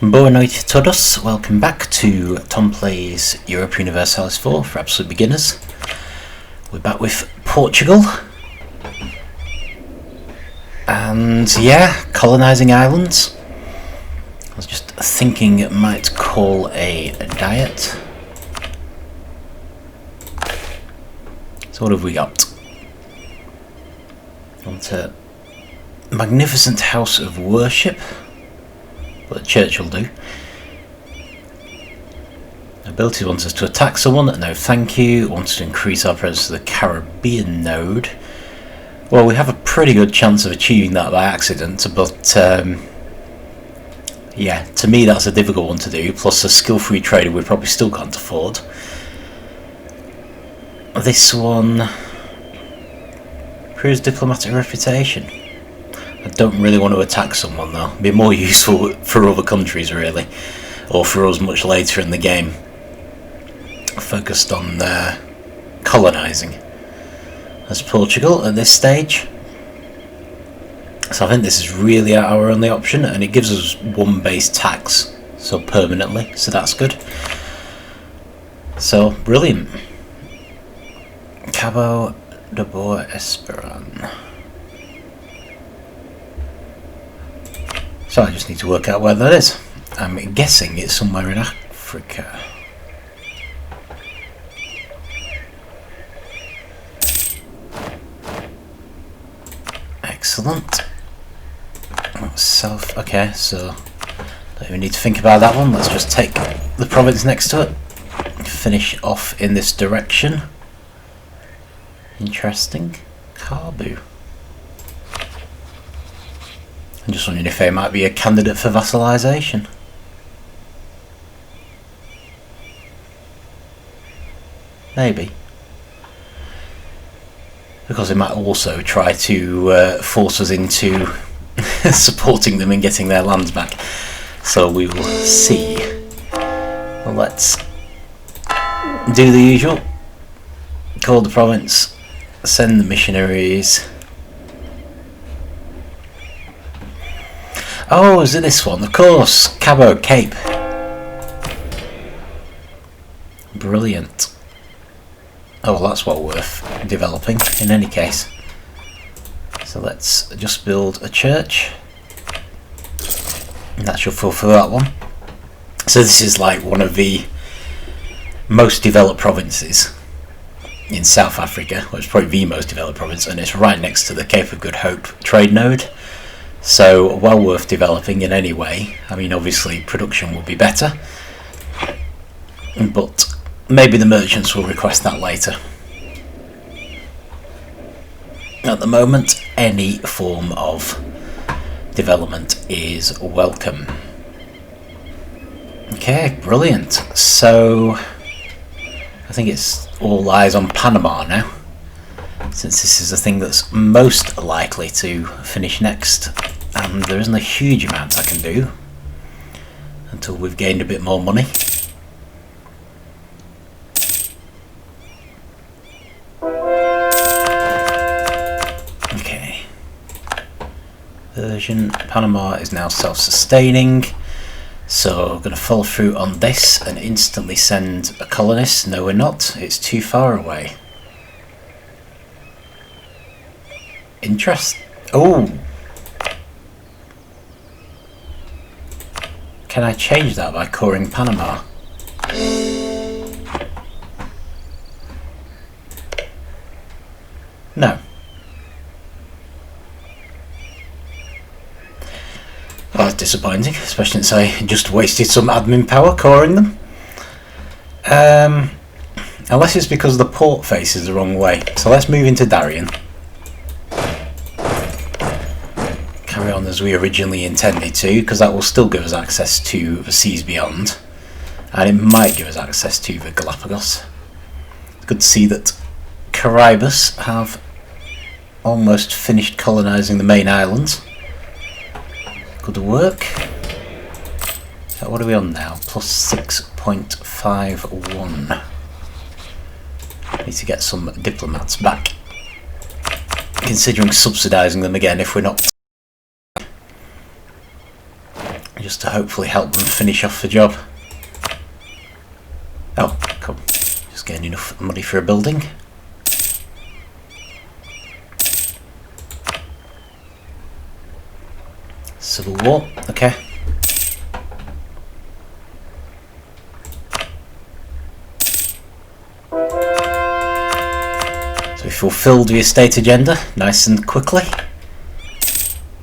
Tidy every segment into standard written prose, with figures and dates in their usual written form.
Boa noite a todos, welcome back to Tom Plays EUIV Universalis 4 for absolute beginners. We're back with Portugal. And yeah, colonising islands. I was just thinking it might call a diet. So what have we got? Want a magnificent house of worship. But the church will do. Ability wants us to attack someone. No thank you. Wants to increase our presence to the Caribbean node. Well, we have a pretty good chance of achieving that by accident, but yeah, to me that's a difficult one to do, plus a skill-free trader we probably still can't afford. This one proves diplomatic reputation. I don't really want to attack someone though. It'd be more useful for other countries really, or for us much later in the game. Focused on colonising as Portugal at this stage. So I think this is really our only option, and it gives us one base tax, so permanently, so that's good. So brilliant. Cabo de Boa Esperan. So I just need to work out where that is. I'm guessing it's somewhere in Africa. Excellent. South. Okay, so don't even need to think about that one. Let's just take the province next to it. Finish off in this direction. Interesting. Carbu. I'm just wondering if they might be a candidate for vassalisation. Maybe. Because they might also try to force us into supporting them and getting their lands back. So we will see. Well, let's do the usual. Call the province. Send the missionaries. Oh, is it this one? Of course, Cabo Cape. Brilliant. Oh, well, that's well worth developing in any case. So let's just build a church. And that should fulfill that one. So this is like one of the most developed provinces in South Africa. Well, it's probably the most developed province, and it's right next to the Cape of Good Hope trade node. So well worth developing in any way. I mean, obviously production will be better, but maybe the merchants will request that later. At the moment, any form of development is welcome. Okay, brilliant. So I think it's all eyes on Panama now, since this is the thing that's most likely to finish next, and there isn't a huge amount I can do until we've gained a bit more money. Okay. Panama is now self-sustaining, so I'm going to follow through on this and instantly send a colonist. No, we're not. It's too far away. Interest. Oh! Can I change that by coring Panama? No. Well, that's disappointing, especially since I just wasted some admin power coring them. Unless it's because the port faces the wrong way. So let's move into Darien. Carry on as we originally intended to, because that will still give us access to the seas beyond, and it might give us access to the Galapagos. It's good to see that Caribus have almost finished colonising the main islands. Good work. So what are we on now? Plus 6.51. Need to get some diplomats back, considering subsidising them again if we're not. just to hopefully help them finish off the job. Oh, cool. Just getting enough money for a building. Civil War, okay. So we fulfilled the estate agenda nice and quickly.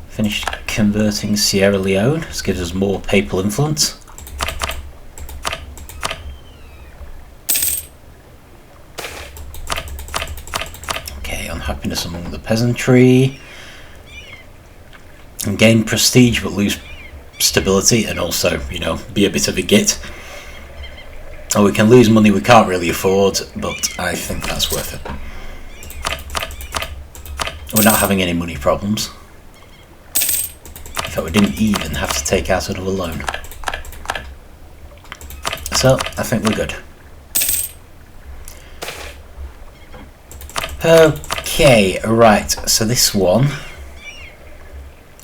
Finished converting Sierra Leone. This gives us more papal influence. Okay, unhappiness among the peasantry. And gain prestige but lose stability, and also, you know, be a bit of a git. Or we can lose money we can't really afford, but I think that's worth it. We're not having any money problems. In fact, we didn't even have to take out another loan. So, I think we're good. Okay, right, so this one,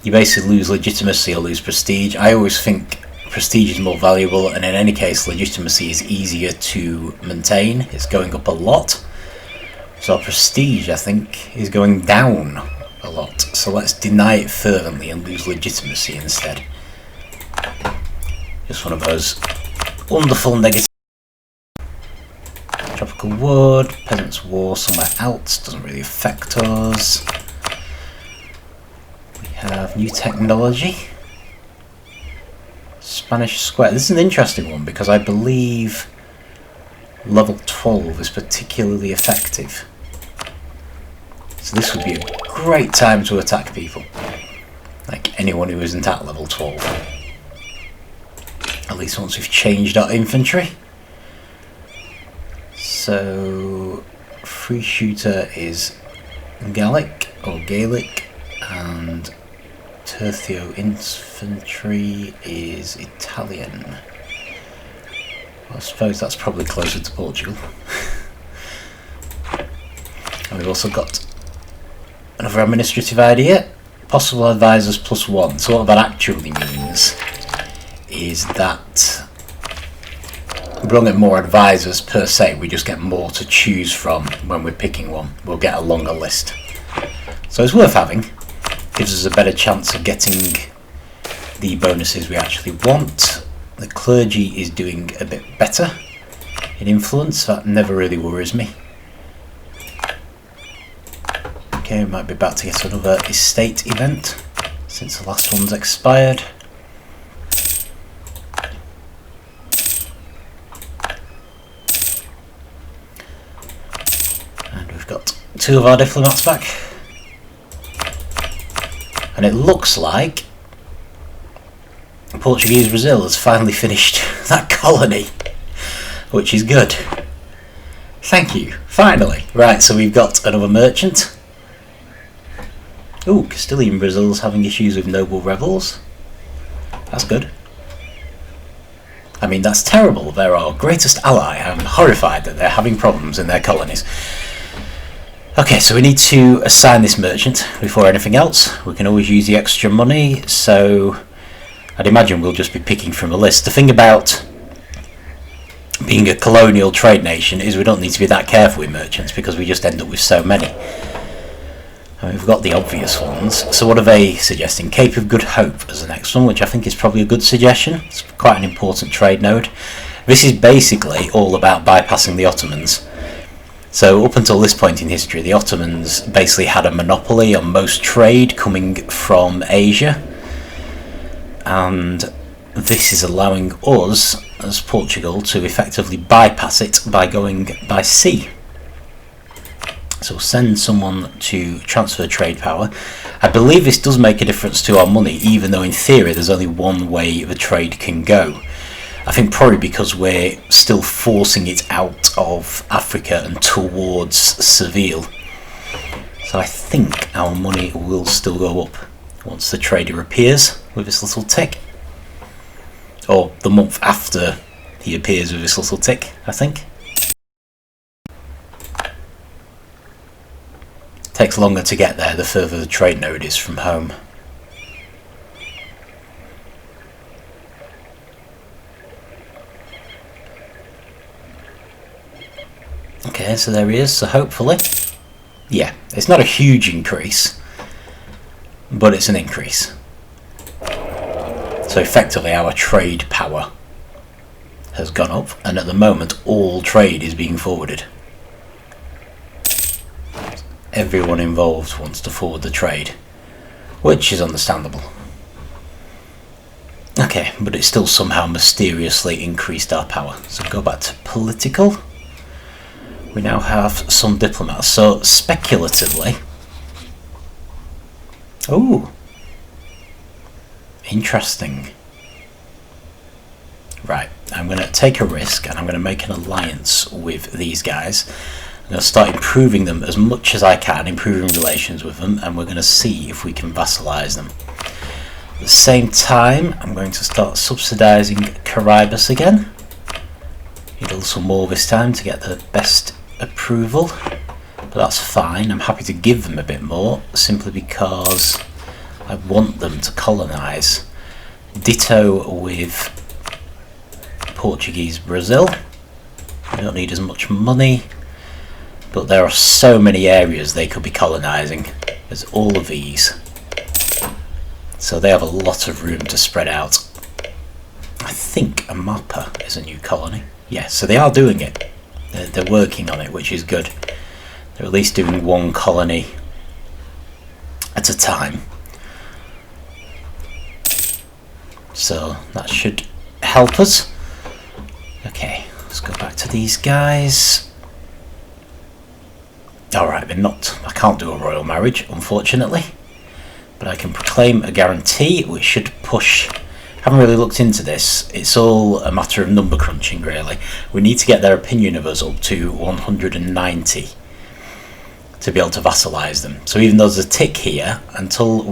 you basically lose legitimacy or lose prestige. I always think prestige is more valuable, and in any case legitimacy is easier to maintain. It's going up a lot. So our prestige, I think, is going down a lot. So let's deny it fervently and lose legitimacy instead. Just one of those wonderful negative. Tropical wood, peasants' war somewhere else, doesn't really affect us. We have new technology. Spanish Square. This is an interesting one because I believe level 12 is particularly effective. So this would be a great time to attack people. Like anyone who isn't at level 12. At least once we've changed our infantry. So free shooter is Gallic or Gaelic, and Tercio infantry is Italian. I suppose that's probably closer to Portugal. And we've also got another administrative idea. Possible advisors +1. So what that actually means is that we don't get more advisors per se, we just get more to choose from when we're picking one. We'll get a longer list. So it's worth having. Gives us a better chance of getting the bonuses we actually want. The clergy is doing a bit better in influence. That never really worries me. Okay, we might be about to get another estate event since the last one's expired. And we've got 2 of our diplomats back. And it looks like Portuguese Brazil has finally finished that colony, which is good. Thank you, finally. Right, so we've got another merchant. Ooh, Castilian Brazil's having issues with noble rebels. That's good. I mean, that's terrible. They're our greatest ally. I'm horrified that they're having problems in their colonies. Okay, so we need to assign this merchant before anything else. We can always use the extra money, so I'd imagine we'll just be picking from a list. The thing about being a colonial trade nation is we don't need to be that careful with merchants because we just end up with so many. And we've got the obvious ones. So what are they suggesting? Cape of Good Hope as the next one, which I think is probably a good suggestion. It's quite an important trade node. This is basically all about bypassing the Ottomans. So up until this point in history, the Ottomans basically had a monopoly on most trade coming from Asia, and this is allowing us, as Portugal, to effectively bypass it by going by sea. So we'll send someone to transfer trade power. I believe this does make a difference to our money, even though in theory there's only one way the trade can go. I think probably because we're still forcing it out of Africa and towards Seville. So I think our money will still go up once the trader appears with this little tick. Or the month after he appears with this little tick, I think. Takes longer to get there the further the trade node is from home. Okay, so there he is, so hopefully, yeah, it's not a huge increase, but it's an increase. So effectively our trade power has gone up, and at the moment all trade is being forwarded. Everyone involved wants to forward the trade, which is understandable. Okay, but it still somehow mysteriously increased our power. So go back to political. We now have some diplomats. So speculatively, oh, interesting. Right, I'm going to take a risk and I'm going to make an alliance with these guys. I'm going to start improving them as much as I can, improving relations with them, and we're going to see if we can vassalize them. At the same time, I'm going to start subsidising Caribus again. Need a little more this time to get the best approval, but that's fine. I'm happy to give them a bit more, simply because I want them to colonise. Ditto with Portuguese Brazil. I don't need as much money, but there are so many areas they could be colonising. There's all of these. So they have a lot of room to spread out. I think Amapa is a new colony. Yeah, so they are doing it. They're working on it, which is good. They're at least doing one colony at a time. So that should help us. Okay, let's go back to these guys. Alright, I can't do a royal marriage, unfortunately. But I can proclaim a guarantee, which should push. I haven't really looked into this. It's all a matter of number crunching, really. We need to get their opinion of us up to 190 to be able to vassalise them. So even though there's a tick here, until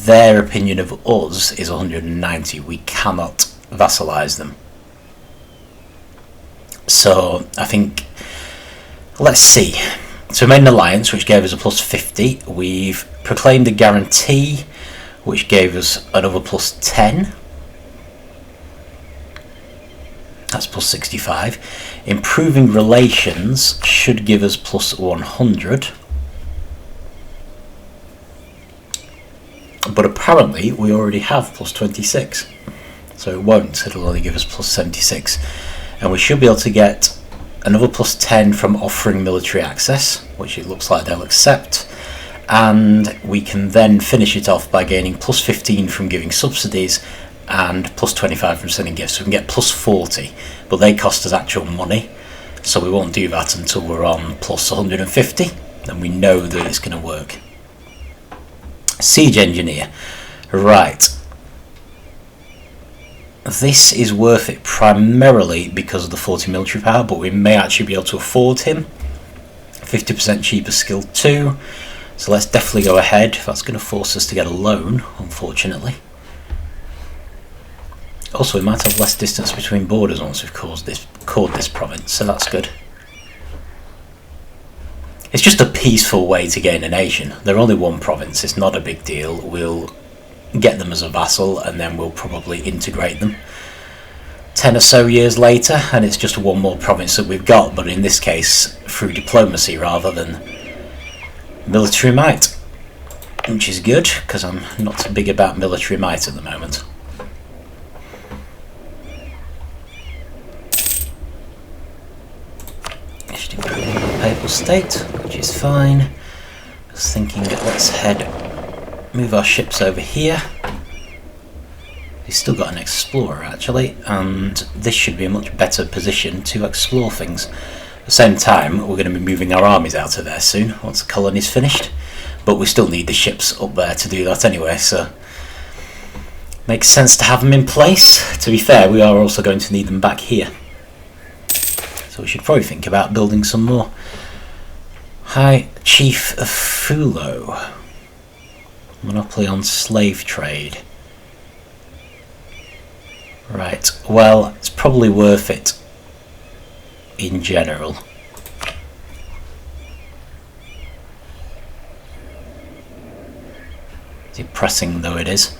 their opinion of us is 190, we cannot vassalise them. So I think, let's see. So we made an alliance which gave us a plus 50. We've proclaimed a guarantee which gave us another plus 10. That's plus 65. Improving relations should give us plus 100. But apparently we already have plus 26. So it won't, it'll only give us plus 76. And we should be able to get another plus 10 from offering military access, which it looks like they'll accept, and we can then finish it off by gaining plus 15 from giving subsidies and plus 25 from sending gifts. So we can get plus 40, but they cost us actual money, so we won't do that until we're on plus 150, and we know that it's going to work. Siege engineer, right. This is worth it primarily because of the 40 military power, but we may actually be able to afford him. 50% cheaper skill 2, so let's definitely go ahead. That's going to force us to get a loan, unfortunately. Also, we might have less distance between borders once we've called this province, so that's good. It's just a peaceful way to gain a nation. They're only one province, it's not a big deal. We'll get them as a vassal and then we'll probably integrate them 10 or so years later, and it's just one more province that we've got, but in this case through diplomacy rather than military might, which is good because I'm not big about military might at the moment. Just improving the papal state, which is fine. I was thinking let's move our ships over here. We've still got an explorer actually, and this should be a much better position to explore things. At the same time, we're going to be moving our armies out of there soon once the colony's finished, but we still need the ships up there to do that anyway, so makes sense to have them in place. To be fair, we are also going to need them back here, so we should probably think about building some more. High Chief of Fulo. Monopoly on slave trade. Right, well, it's probably worth it in general. Depressing though it is.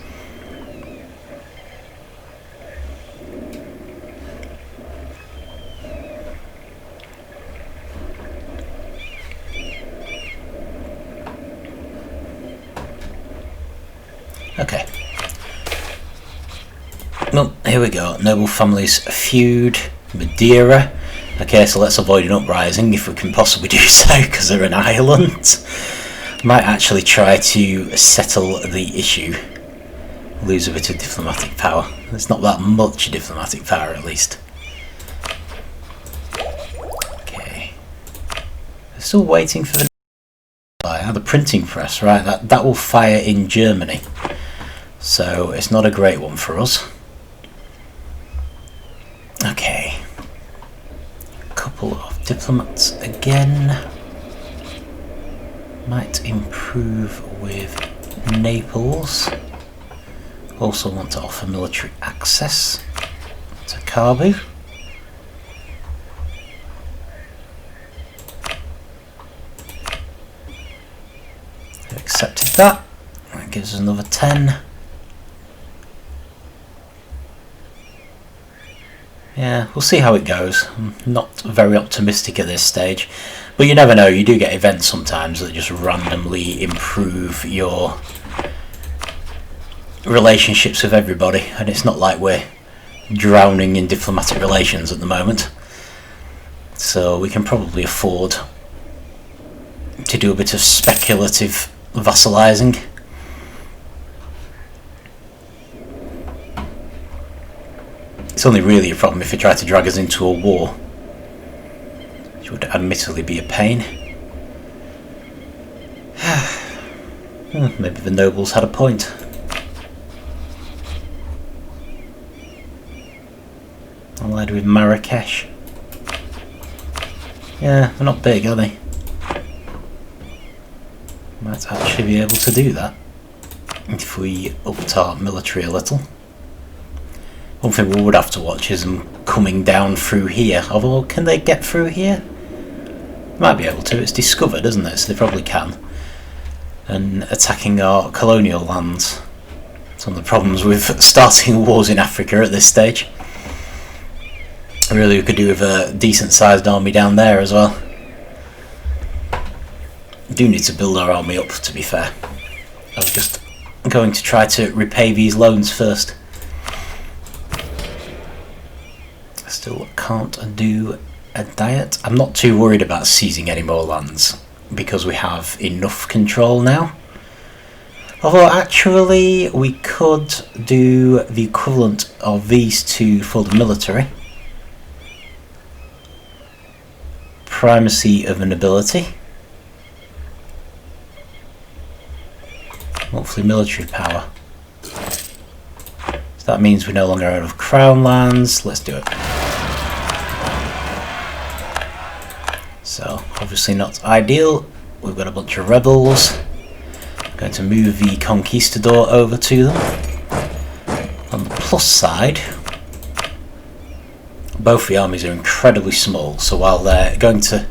Okay. Well, here we go. Noble families feud. Madeira. Okay, so let's avoid an uprising if we can possibly do so, because they're an island. Might actually try to settle the issue. Lose a bit of diplomatic power. There's not that much diplomatic power, at least. Okay. Still waiting for the printing press, right? That will fire in Germany. So it's not a great one for us. Okay. A couple of diplomats again. Might improve with Naples. Also want to offer military access to Kabu. They've accepted that. That gives us another 10. Yeah, we'll see how it goes. I'm not very optimistic at this stage. But you never know, you do get events sometimes that just randomly improve your relationships with everybody, and it's not like we're drowning in diplomatic relations at the moment. So we can probably afford to do a bit of speculative vassalising. It's only really a problem if you try to drag us into a war, which would admittedly be a pain. Maybe the nobles had a point. Allied with Marrakesh. Yeah, they're not big, are they? Might actually be able to do that if we upped our military a little. One thing we would have to watch is them coming down through here. Although, can they get through here? Might be able to. It's discovered, isn't it? So they probably can. And attacking our colonial lands. Some of the problems with starting wars in Africa at this stage. Really, we could do with a decent sized army down there as well. Do need to build our army up, to be fair. I was just going to try to repay these loans first. Still can't do a diet. I'm not too worried about seizing any more lands because we have enough control now. Although actually we could do the equivalent of these two for the military. Primacy of a nobility. Monthly military power. So that means we no longer have crown lands. Let's do it. So obviously not ideal. We've got a bunch of rebels. I'm going to move the conquistador over to them. On the plus side, both the armies are incredibly small, so while they're going to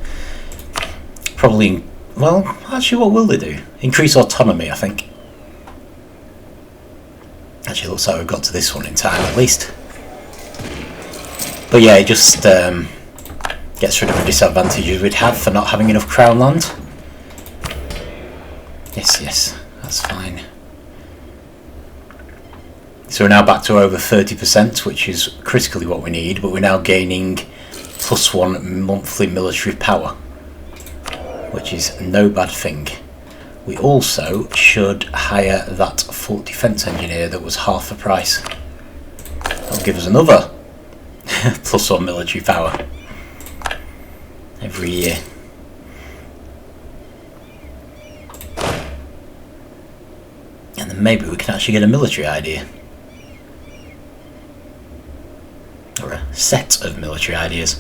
probably, well, actually what will they do? Increase autonomy, I think. Actually looks like we've got to this one in time at least. But yeah, it just gets rid of the disadvantages we'd have for not having enough crown land. Yes, that's fine. So we're now back to over 30%, which is critically what we need, but we're now gaining +1 monthly military power, which is no bad thing. We also should hire that fort defence engineer that was half the price. That'll give us another +1 military power every year. And then maybe we can actually get a military idea. Or a set of military ideas.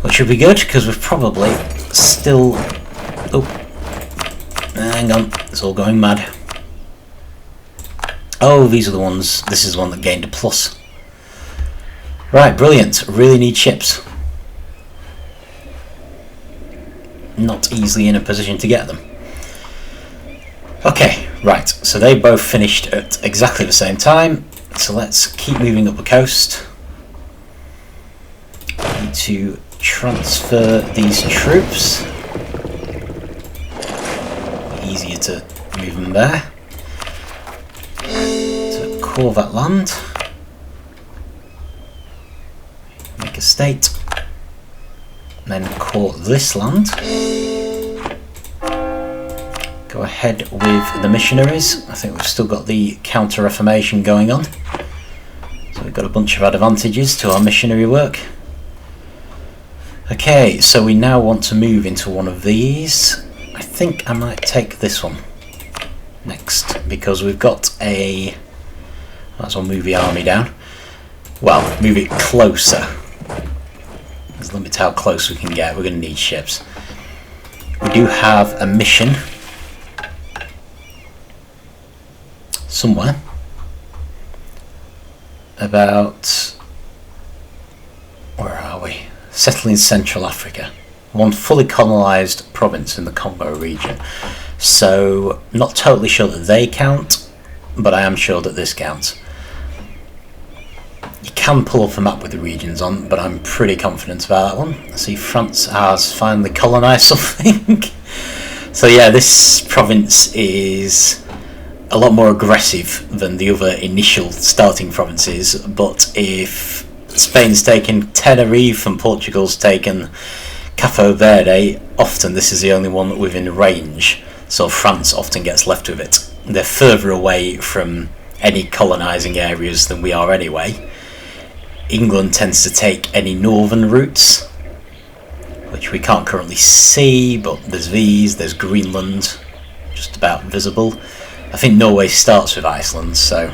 Which would be good, because we've probably still... Oh, hang on, it's all going mad. Oh, these are the ones, this is the one that gained a plus. Right, brilliant, really need ships. Not easily in a position to get them. Okay, right, so they both finished at exactly the same time, so let's keep moving up the coast. Need to transfer these troops. Easier to move them there. core that land. Make a state. Then core this land. Go ahead with the missionaries. I think we've still got the counter-reformation going on. So we've got a bunch of advantages to our missionary work. Okay, so we now want to move into one of these. I think I might take this one next, because we've got a... Might as well move the army down. Well, move it closer. There's a limit to how close we can get. We're going to need ships. We do have a mission somewhere about... Where are we? Settling Central Africa. One fully colonised province in the Congo region. So, not totally sure that they count, but I am sure that this counts. You can pull up a map with the regions on, but I'm pretty confident about that one. I see France has finally colonised something. So yeah, this province is a lot more aggressive than the other initial starting provinces, but if Spain's taken Tenerife and Portugal's taken Cabo Verde, often this is the only one within range, so France often gets left with it. They're further away from any colonising areas than we are anyway. England tends to take any northern routes, which we can't currently see, but there's these, there's Greenland, just about visible. I think Norway starts with Iceland, so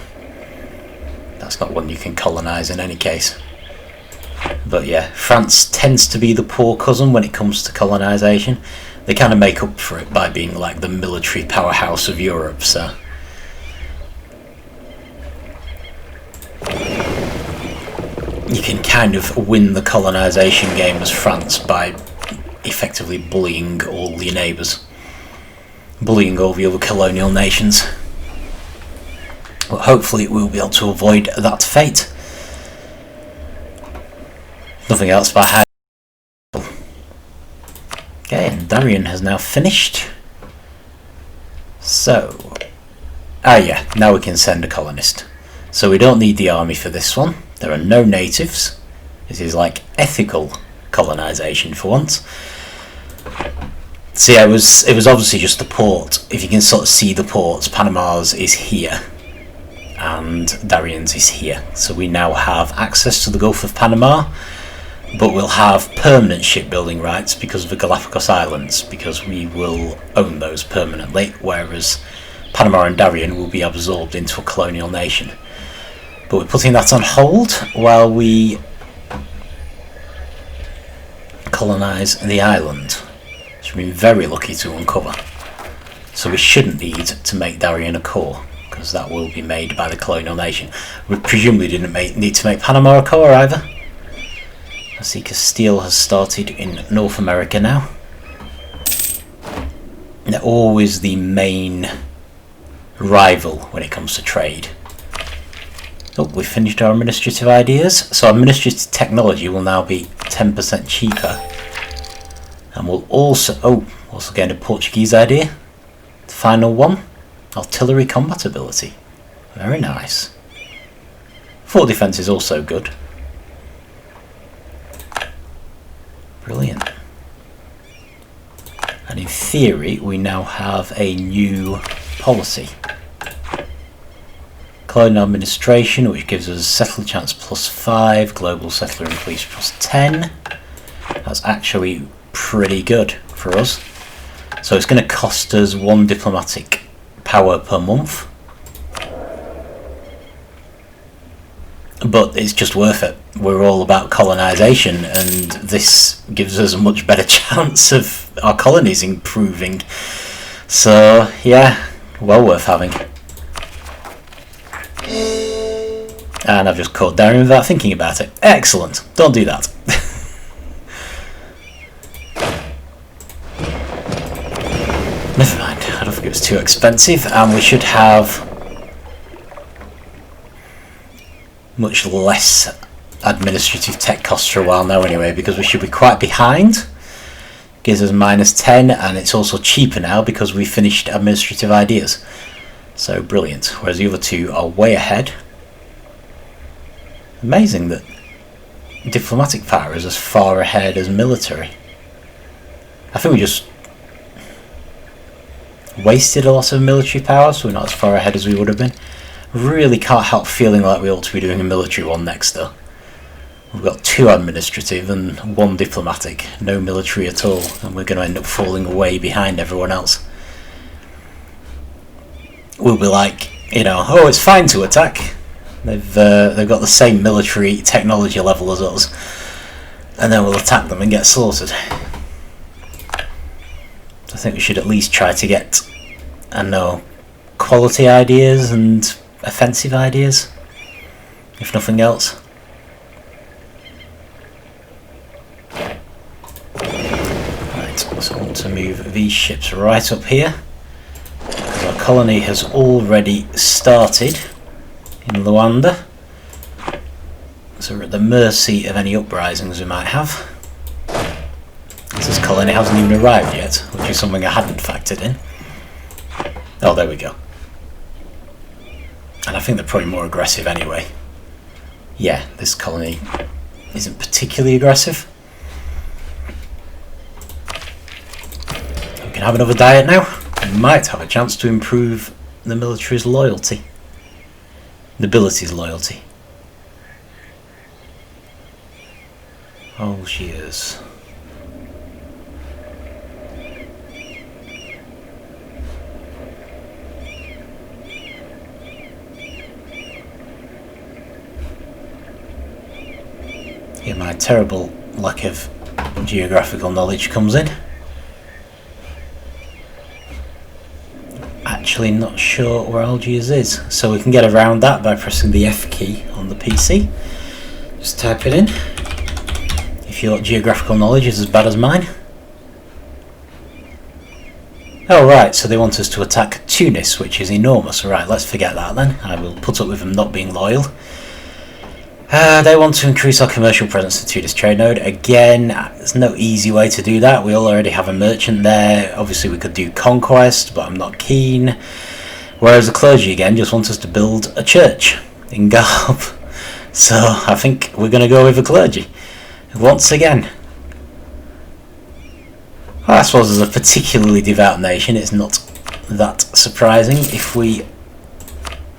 that's not one you can colonise in any case. But yeah, France tends to be the poor cousin when it comes to colonisation. They kind of make up for it by being like the military powerhouse of Europe, so... You can kind of win the colonisation game as France by effectively bullying all your neighbours. Bullying all the other colonial nations. But hopefully we'll be able to avoid that fate. Nothing else by how. Okay, and Darien has now finished. So... Ah yeah, now we can send a colonist. So we don't need the army for this one. There are no natives. This is like ethical colonisation for once. So yeah, it was obviously just the port. If you can sort of see the ports, Panama's is here and Darien's is here. So we now have access to the Gulf of Panama, but we'll have permanent shipbuilding rights because of the Galapagos Islands, because we will own those permanently, whereas Panama and Darien will be absorbed into a colonial nation. But we're putting that on hold while we colonise the island, which we've been very lucky to uncover. So we shouldn't need to make Darien a core, because that will be made by the colonial nation. We presumably didn't need to make Panama a core either. I see Castile has started in North America now. They're always the main rival when it comes to trade. Oh, we've finished our administrative ideas. So our administrative technology will now be 10% cheaper. And we'll also get a Portuguese idea. The final one, artillery compatibility. Very nice. Fort defence is also good. Brilliant. And in theory, we now have a new policy. Colonial administration, which gives us settler chance +5, global settler and police +10. That's actually pretty good for us. So it's going to cost us 1 diplomatic power per month. But it's just worth it. We're all about colonisation, and this gives us a much better chance of our colonies improving. So yeah, well worth having. And I've just caught Darien without thinking about it. Excellent. Don't do that. Never mind. I don't think it was too expensive, and we should have much less administrative tech costs for a while now anyway, because we should be quite behind. Gives us -10, and it's also cheaper now because we finished administrative ideas. So brilliant. Whereas the other two are way ahead. Amazing that diplomatic power is as far ahead as military. I think we just wasted a lot of military power, so we're not as far ahead as we would have been. Really can't help feeling like we ought to be doing a military one next though. We've got 2 administrative and 1 diplomatic, no military at all, and we're going to end up falling way behind everyone else. We'll be like, you know, oh, it's fine to attack. They've got the same military technology level as us, and then we'll attack them and get slaughtered. I think we should at least try to get, I don't know, quality ideas and offensive ideas, if nothing else. Right, so I want to move these ships right up here, because our colony has already started in Luanda, so we're at the mercy of any uprisings we might have. This colony hasn't even arrived yet, which is something I hadn't factored in. Oh, there we go. And I think they're probably more aggressive anyway. Yeah, this colony isn't particularly aggressive. We can have another diet now. We might have a chance to improve the military's loyalty. Nobility's loyalty. Oh, she is. Here my terrible lack of geographical knowledge comes in. Actually not sure where Algiers is, so we can get around that by pressing the F key on the PC. Just type it in. If your geographical knowledge is as bad as mine. Oh right, so they want us to attack Tunis, which is enormous. Right, let's forget that then. I will put up with them not being loyal. They want to increase our commercial presence to Tunis trade node. Again, there's no easy way to do that. We already have a merchant there. Obviously we could do conquest, but I'm not keen. Whereas the clergy again just want us to build a church in Garb. So I think we're going to go with the clergy once again. Well, I suppose as a particularly devout nation it's not that surprising if we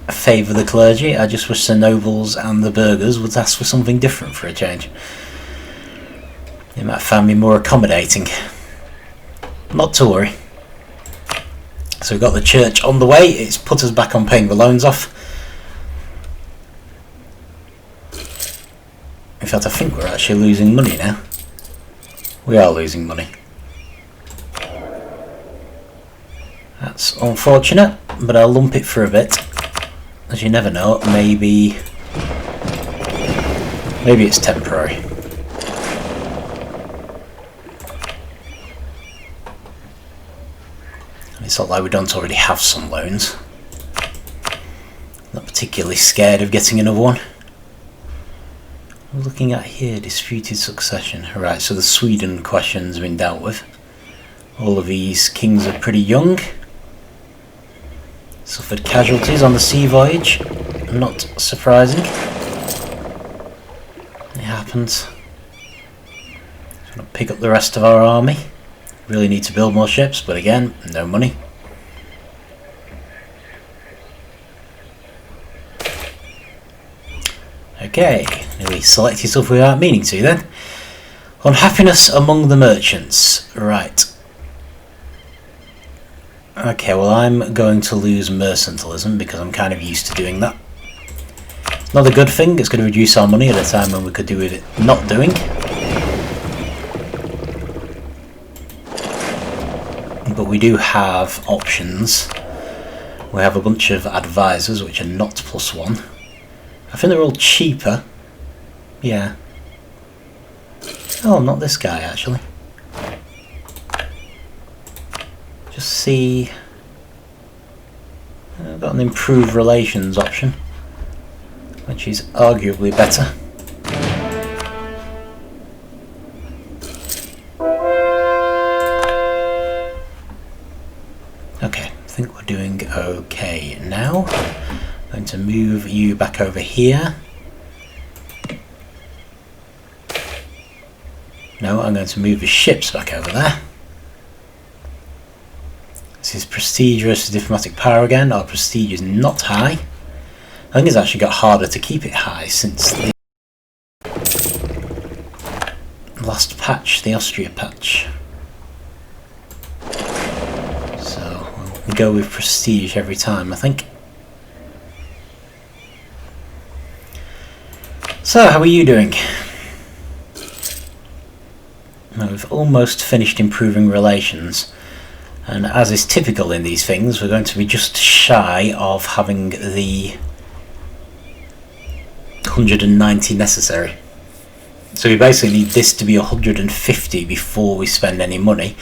favour the clergy. I just wish the nobles and the burghers would ask for something different for a change. They might find me more accommodating. Not to worry. So we've got the church on the way. It's put us back on paying the loans off. In fact, I think we're actually losing money now. We are losing money. That's unfortunate, but I'll lump it for a bit. As you never know, maybe it's temporary. It's not like we don't already have some loans. Not particularly scared of getting another one. We're looking at here, disputed succession. Right, so the Sweden question's been dealt with. All of these kings are pretty young. Suffered casualties on the sea voyage. Not surprising. It happens. Just going to pick up the rest of our army. Really need to build more ships, but again, no money. Okay, nearly selected stuff without meaning to then. Unhappiness among the merchants. Right. Okay, well I'm going to lose mercantilism because I'm kind of used to doing that. It's not a good thing, it's going to reduce our money at a time when we could do with it not doing. But we do have options. We have a bunch of advisors which are not +1. I think they're all cheaper. Yeah. Oh, not this guy actually. Just see. I've got an improved relations option, which is arguably better. Okay, I think we're doing okay now. I'm going to move you back over here. No, I'm going to move the ships back over there. This is prestige versus diplomatic power again. Our prestige is not high. I think it's actually got harder to keep it high since the last patch, the Austria patch. So we'll go with prestige every time, I think. So, how are you doing? Now, we've almost finished improving relations, and as is typical in these things, we're going to be just shy of having the 190 necessary. So we basically need this to be 150 before we spend any money,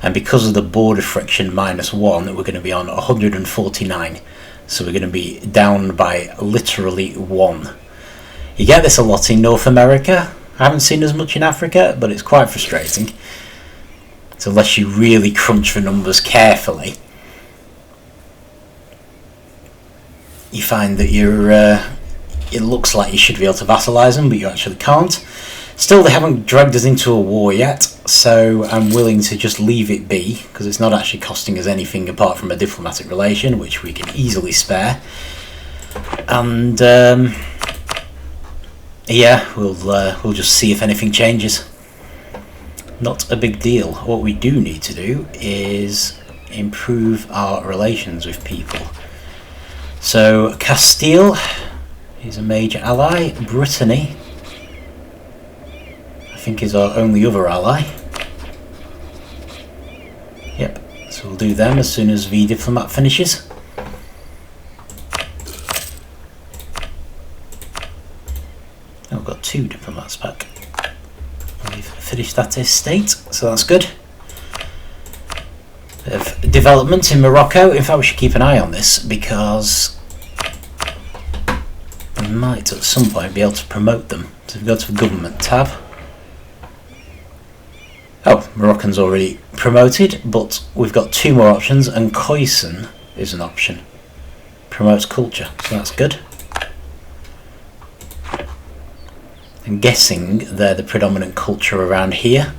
and because of the border friction -1, we're going to be on 149. So we're going to be down by literally 1. You get this a lot in North America. I haven't seen as much in Africa, but it's quite frustrating. So unless you really crunch the numbers carefully, you find that it looks like you should be able to vassalise them, but you actually can't. Still, they haven't dragged us into a war yet, so I'm willing to just leave it be, because it's not actually costing us anything apart from a diplomatic relation, which we can easily spare. And yeah, we'll just see if anything changes. Not a big deal. What we do need to do is improve our relations with people. So Castile is a major ally. Brittany, I think, is our only other ally. Yep, so we'll do them as soon as the diplomat finishes. Oh, we've got 2 diplomats back. We've finished that estate, so that's good. Bit of development in Morocco. In fact, we should keep an eye on this, because we might at some point be able to promote them. So if we go to the government tab. Oh, Moroccan's already promoted, but we've got 2 more options, and Khoisan is an option. Promotes culture, so that's good. I'm guessing they're the predominant culture around here.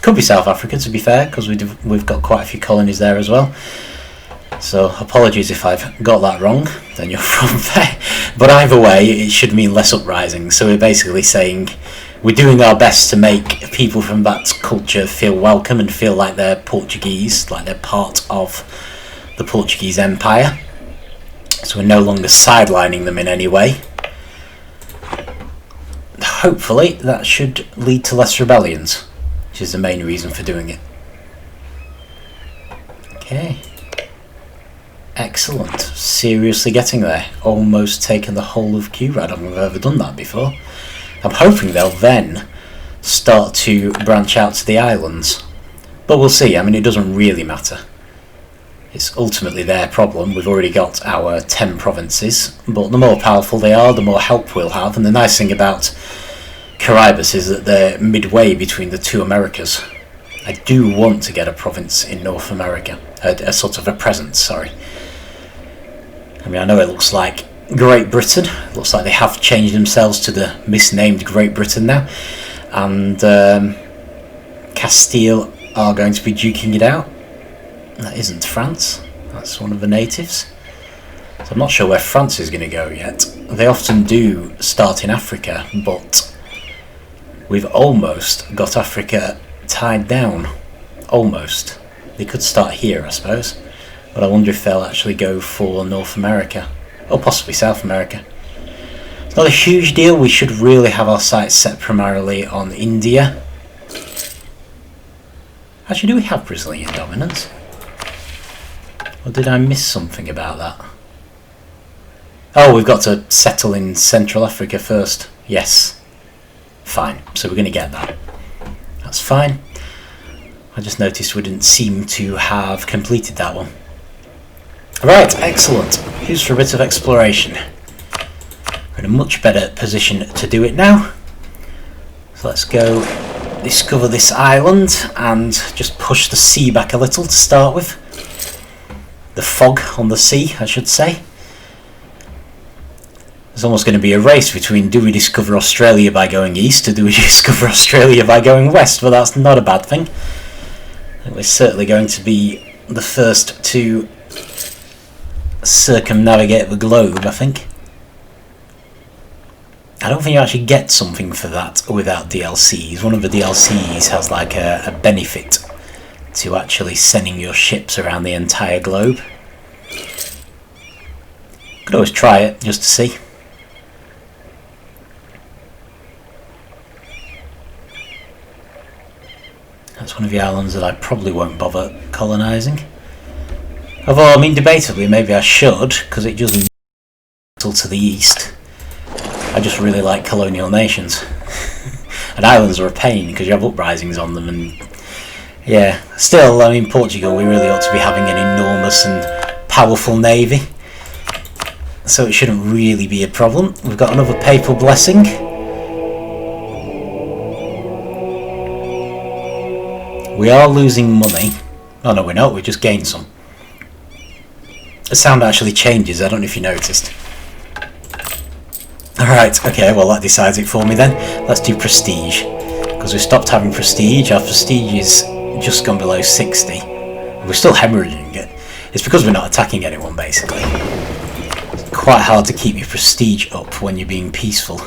Could be South Africa, to be fair, because we've got quite a few colonies there as well. So apologies if I've got that wrong, then you're from there. But either way, it should mean less uprisings. So we're basically saying we're doing our best to make people from that culture feel welcome and feel like they're Portuguese, like they're part of the Portuguese Empire. So we're no longer sidelining them in any way. Hopefully that should lead to less rebellions, which is the main reason for doing it. Okay. Excellent. Seriously getting there. Almost taken the whole of Cuba. I don't think I've ever done that before. I'm hoping they'll then start to branch out to the islands. But we'll see. I mean, it doesn't really matter. It's ultimately their problem. We've already got our 10 provinces, but the more powerful they are, the more help we'll have. And the nice thing about Caribus is that they're midway between the 2 Americas. I do want to get a province in North America, a sort of a presence, sorry. I mean, I know it looks like Great Britain. It looks like they have changed themselves to the misnamed Great Britain now. And Castile are going to be duking it out. That isn't France. That's one of the natives. So I'm not sure where France is going to go yet. They often do start in Africa, but we've almost got Africa tied down. Almost. They could start here, I suppose. But I wonder if they'll actually go for North America. Or possibly South America. It's not a huge deal. We should really have our sights set primarily on India. Actually, do we have Brazilian dominance? Or did I miss something about that? Oh, we've got to settle in Central Africa first. Yes. Fine. So we're going to get that. That's fine. I just noticed we didn't seem to have completed that one. Right, excellent. Here's for a bit of exploration. We're in a much better position to do it now. So let's go discover this island and just push the sea back a little to start with. The fog on the sea, I should say. There's almost going to be a race between do we discover Australia by going east or do we discover Australia by going west, but that's not a bad thing. We're certainly going to be the first to circumnavigate the globe, I think. I don't think you actually get something for that without DLCs. One of the DLCs has like a benefit to actually sending your ships around the entire globe. Could always try it just to see. That's one of the islands that I probably won't bother colonising. Although, I mean, debatably, maybe I should, because it just to the east. I just really like colonial nations. And islands are a pain, because you have uprisings on them, and yeah. Still, I mean, Portugal, we really ought to be having an enormous and powerful navy. So it shouldn't really be a problem. We've got another papal blessing. We are losing money. Oh no, we're not, we just gained some. The sound actually changes, I don't know if you noticed. Alright, okay, well that decides it for me then. Let's do prestige. Because we stopped having prestige, our prestige is just gone below 60. We're still hemorrhaging it. It's because we're not attacking anyone, basically. It's quite hard to keep your prestige up when you're being peaceful.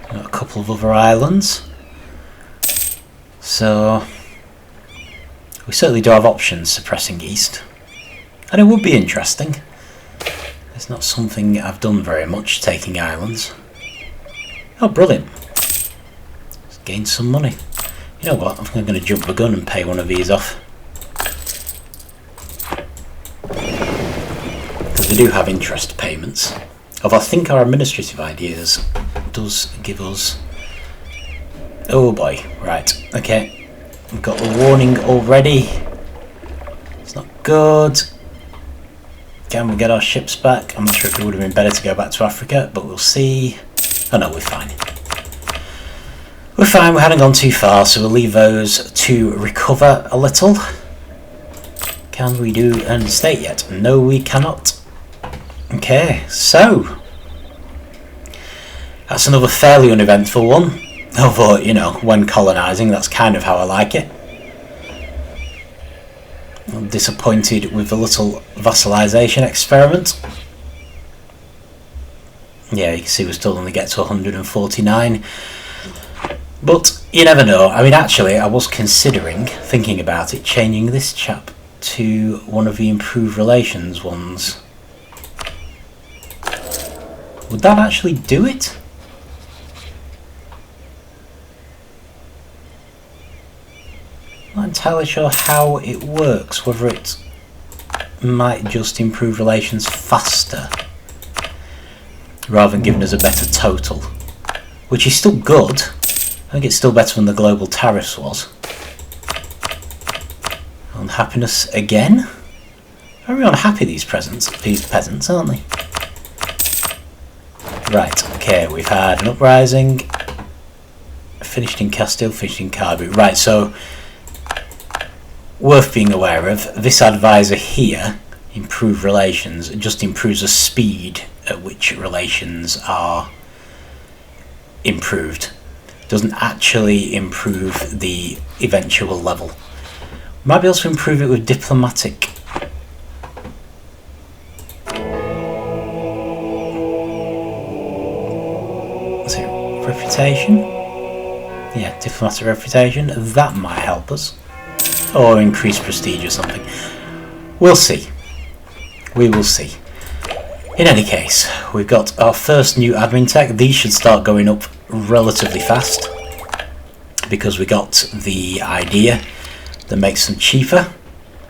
Got a couple of other islands. So we certainly do have options suppressing east. And it would be interesting. It's not something I've done very much, taking islands. Oh, brilliant. Let's gain some money. You know what, I'm going to jump the gun and pay one of these off. Because we do have interest payments. Although I think our administrative ideas does give us... Oh boy, right, okay. We've got the warning already. It's not good. Can we get our ships back? I'm not sure if it would have been better to go back to Africa, but we'll see. Oh no, we're fine. We're fine, we hadn't gone too far, so we'll leave those to recover a little. Can we do an estate yet? No, we cannot. Okay, so that's another fairly uneventful one. Although, you know, when colonising, that's kind of how I like it. I'm disappointed with the little vassalisation experiment. Yeah, you can see we still only get to 149. But you never know. I mean, actually, I was considering, thinking about it, changing this chap to one of the improved relations ones. Would that actually do it? I'm not entirely sure how it works, whether it might just improve relations faster rather than giving us a better total, which is still good. I think it's still better than the global tariffs was. Unhappiness again? Very unhappy, these peasants, aren't they? Right, okay, we've had an uprising, finished in Castile, finished in Carby. Right, so worth being aware of, this advisor here, improve relations, just improves the speed at which relations are improved. Doesn't actually improve the eventual level. Might be able to improve it with diplomatic. Is it reputation? Yeah, diplomatic reputation. That might help us. Or increase prestige or something. We'll see. We will see. In any case, we've got our first new admin tech. These should start going up relatively fast because we got the idea that makes them cheaper.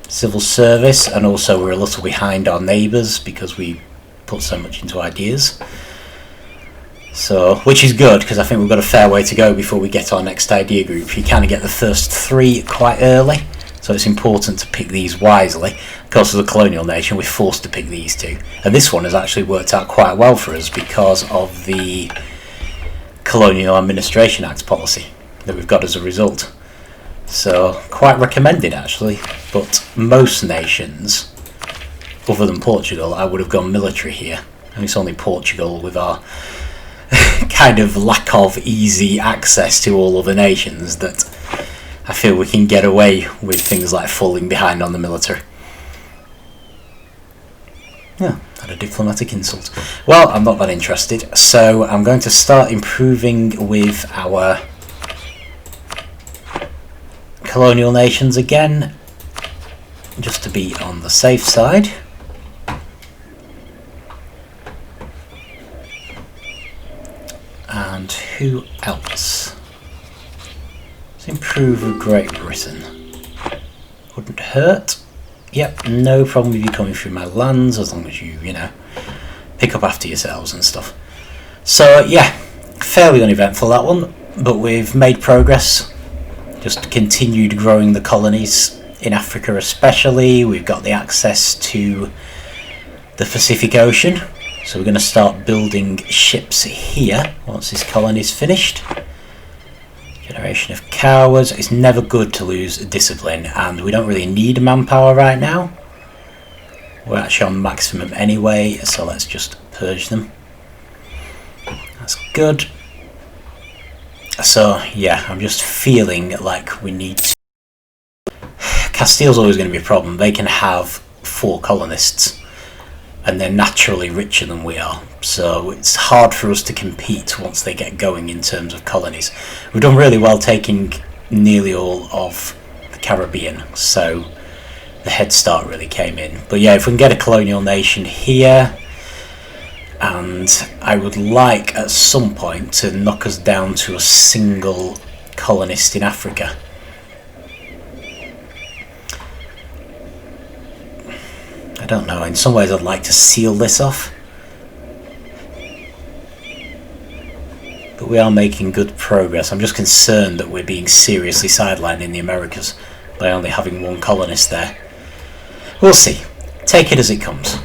Civil service, and also we're a little behind our neighbours because we put so much into ideas. So, which is good because I think we've got a fair way to go before we get our next idea group. You kind of get the first 3 quite early, so it's important to pick these wisely. Of course, as a colonial nation, we're forced to pick these 2. And this one has actually worked out quite well for us because of the Colonial Administration Act policy that we've got as a result. So, quite recommended actually, but most nations other than Portugal, I would have gone military here. And it's only Portugal, with our kind of lack of easy access to all other nations, that I feel we can get away with things like falling behind on the military. Yeah, had a diplomatic insult. Well, I'm not that interested, so I'm going to start improving with our colonial nations again, just to be on the safe side. And who else? Let's improve with Great Britain. Wouldn't hurt. Yep, no problem with you coming through my lands, as long as you know, pick up after yourselves and stuff. So yeah, fairly uneventful that one, but we've made progress. Just continued growing the colonies in Africa especially. We've got the access to the Pacific Ocean, so we're going to start building ships here once this colony is finished. Generation of cowards. It's never good to lose discipline, and we don't really need manpower right now. We're actually on maximum anyway, so let's just purge them. That's good. So yeah, I'm just feeling like we need to... Castile's always going to be a problem. They can have 4 colonists, and they're naturally richer than we are, so it's hard for us to compete once they get going in terms of colonies. We've done really well taking nearly all of the Caribbean, so the head start really came in. But yeah, if we can get a colonial nation here, and I would like at some point to knock us down to a single colonist in Africa. I don't know, in some ways I'd like to seal this off. But we are making good progress. I'm just concerned that we're being seriously sidelined in the Americas by only having 1 colonist there. We'll see. Take it as it comes.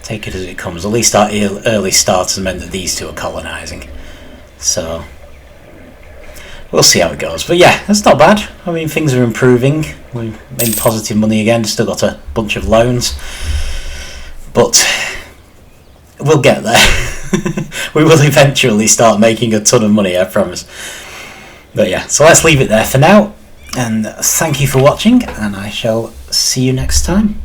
Take it as it comes. At least our early starters meant that these 2 are colonising. So we'll see how it goes. But yeah, that's not bad. I mean, things are improving. We're in positive money again. Still got a bunch of loans. But we'll get there. We will eventually start making a ton of money, I promise. But yeah, so let's leave it there for now. And thank you for watching, and I shall see you next time.